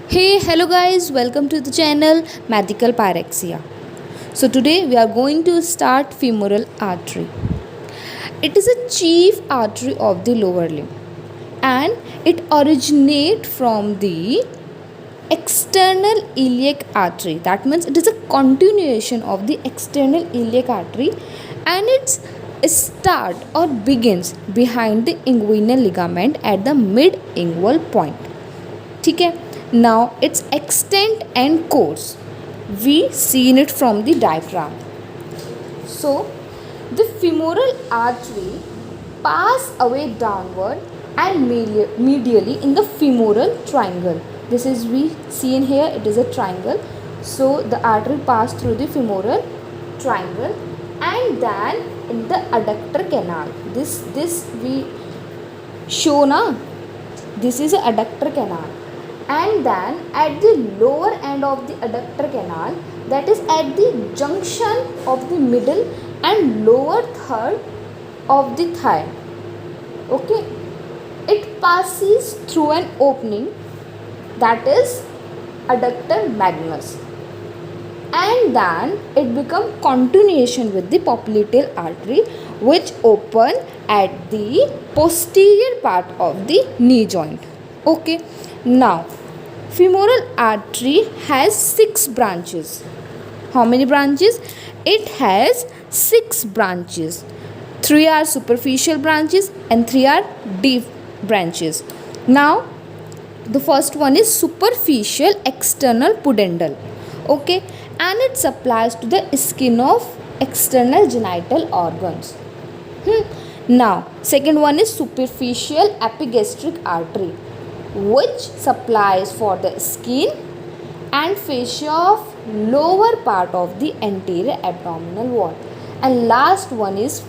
Hey, hello guys, welcome to the channel Medical Pyrexia. So today we are going to start femoral artery. It is a chief artery of the lower limb and it originates from the external iliac artery. That means it is a continuation of the external iliac artery and its start or begins behind the inguinal ligament at the mid-inguinal point. ठीक है. Now its extent and course we seen it from the diagram. So the femoral artery pass away downward and medially in the femoral triangle. This is we seen here, it is a triangle. So the artery pass through the femoral triangle and then in the adductor canal. This we show na. This is a adductor canal. And then at the lower end of the adductor canal, that is at the junction of the middle and lower third of the thigh, okay, it passes through an opening, that is adductor magnus, and then it become continuation with the popliteal artery, which open at the posterior part of the knee joint. Okay, now femoral artery has 6 branches. How many branches? It has 6 branches. 3 are superficial branches and 3 are deep branches. Now the first one is superficial external pudendal, okay, and it supplies to the skin of external genital organs. Now second one is superficial epigastric artery, which supplies for the skin and fascia of lower part of the anterior abdominal wall, and last one is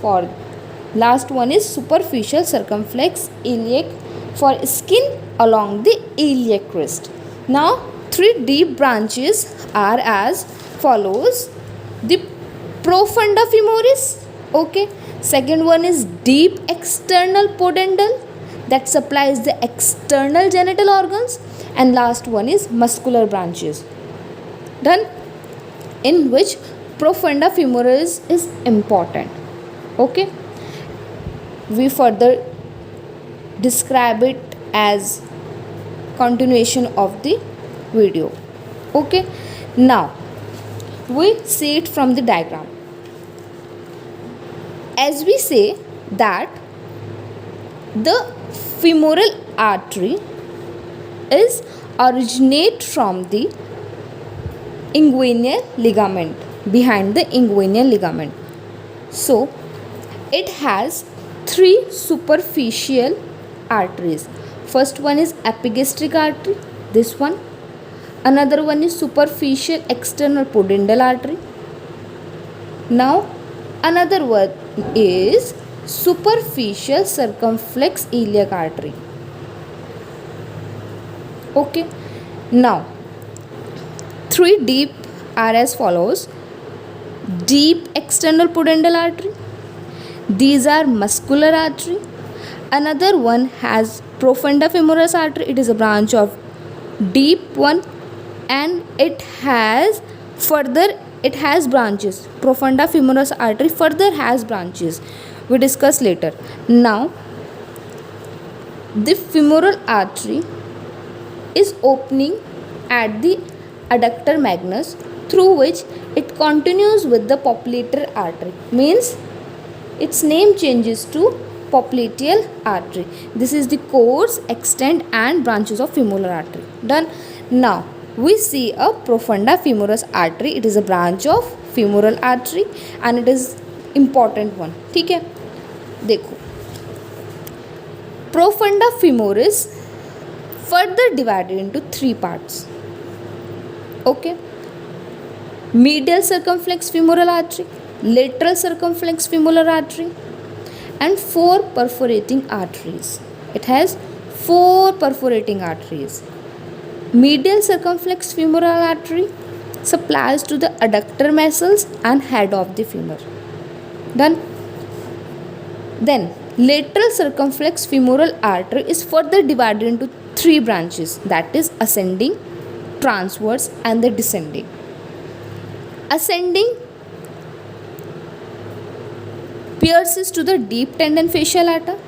superficial circumflex iliac for skin along the iliac crest. Now 3 deep branches are as follows: the profunda femoris, okay, second one is deep external pudendal that supplies the external genital organs, and last one is muscular branches. Done. In which profunda femoris is important, okay, we further describe it as continuation of the video. Okay, now we see it from the diagram. As we say that the femoral artery is originate from the inguinal ligament, behind the inguinal ligament. So it has 3 superficial arteries. First one is epigastric artery, this one. Another one is superficial external pudendal artery. Now another one is superficial circumflex iliac artery, okay. Now 3 deep are as follows: deep external pudendal artery, these are muscular artery. Another one has profunda femoris artery, it is a branch of deep one, and it has branches. Profunda femoris artery further has branches, we discuss later. Now the femoral artery is opening at the adductor magnus, through which it continues with the popliteal artery, means its name changes to popliteal artery. This is the course, extent and branches of femoral artery. Done. Now we see a profunda femoris artery, it is a branch of femoral artery and it is important one. ठीक है, देखो profunda femoris further divided into 3 parts, okay. Medial circumflex femoral artery, lateral circumflex femoral artery, and 4 perforating arteries. It has 4 perforating arteries. Medial circumflex femoral artery supplies to the adductor muscles and head of the femur. Done. Then lateral circumflex femoral artery is further divided into 3 branches, that is ascending, transverse, and the descending. Ascending pierces to the deep tendon fasciolata,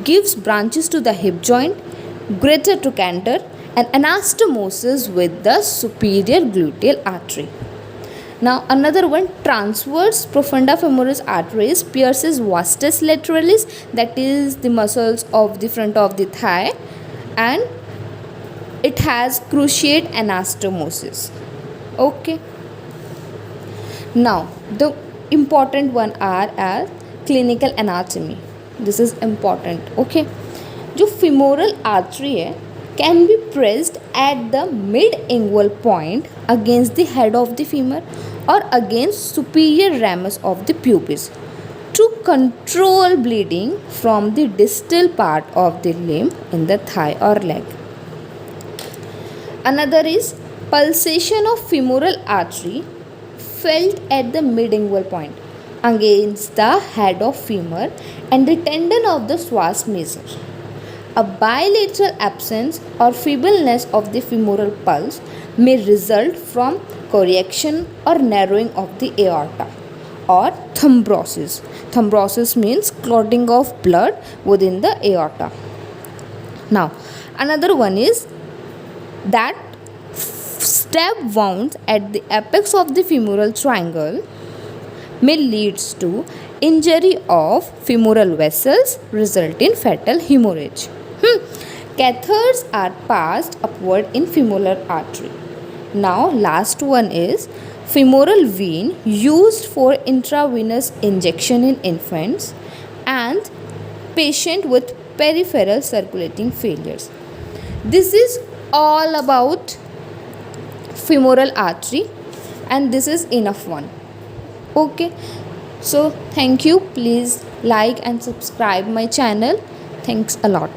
gives branches to the hip joint, greater trochanter, and anastomosis with the superior gluteal artery. Now another one, transverse profunda femoris arteries pierces vastus lateralis, that is the muscles of the front of the thigh, and it has cruciate anastomosis. Okay. Now the important one are as clinical anatomy. This is important. Okay. जो femoral artery है can be pressed at the mid-ingual point against the head of the femur or against superior ramus of the pubis to control bleeding from the distal part of the limb in the thigh or leg. Another is pulsation of femoral artery felt at the mid-ingual point against the head of femur and the tendon of the psoas major. A bilateral absence or feebleness of the femoral pulse may result from correction or narrowing of the aorta or thrombosis. Thrombosis means clotting of blood within the aorta. Now, another one is that stab wounds at the apex of the femoral triangle may leads to injury of femoral vessels, result in fatal hemorrhage. Catheters are passed upward in femoral artery. Now last one is femoral vein used for intravenous injection in infants and patient with peripheral circulating failures. This is all about femoral artery, and this is enough one. Okay, so thank you. Please like and subscribe my channel. Thanks a lot.